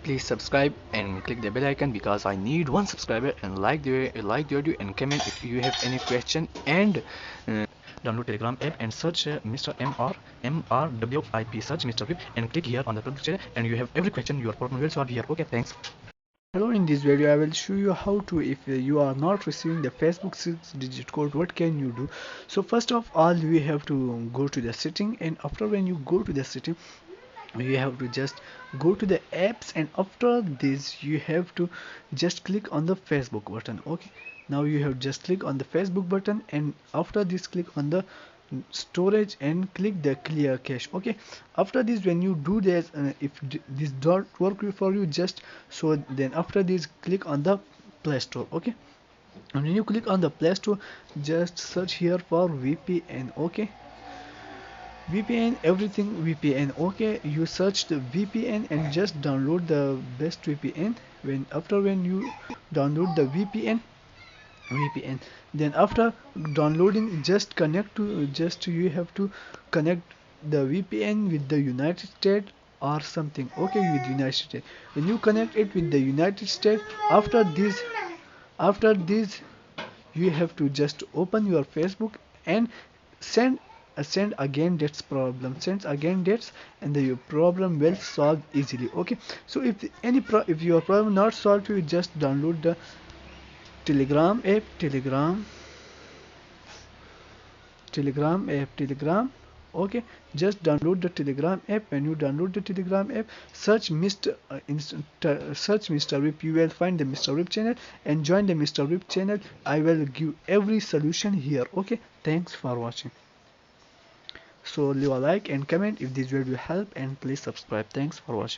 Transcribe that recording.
please subscribe and click the bell icon because I need one subscriber, and like the video and comment if you have any question. And download Telegram app and search Mr. MrWip, search MrWip and click here on the public channel, and you have every question your problem will solve here. Okay, thanks. Hello, in this video I will show you how to, if you are not receiving the Facebook 6-digit code, what can you do. So first of all, we have to go to the setting, and after when you go to the setting, you have to just go to the apps, and after this you have to just click on the Facebook button. Okay, now you have just click on the Facebook button, and after this click on the storage and click the clear cache. Okay, after this when you do this, if this don't work for you, just so then after this click on the Play Store. Okay, and when you click on the Play Store, just search here for VPN. Okay, VPN, everything VPN. Okay, you search the VPN and just download the best VPN. When you download the VPN, then after downloading, just connect to, just you have to connect the VPN with the United States or something. Okay, with United States, when you connect it with the United States, after this you have to just open your Facebook and send send again that's problem, send again that's, and your problem will solve easily. Okay, so if your problem not solved, you just download the Telegram app, Telegram. Okay, just download the Telegram app. When you download the Telegram app, search MrWip. You will find the MrWip channel and join the MrWip channel. I will give every solution here. Okay, thanks for watching. So leave a like and comment if this video help, and please subscribe. Thanks for watching.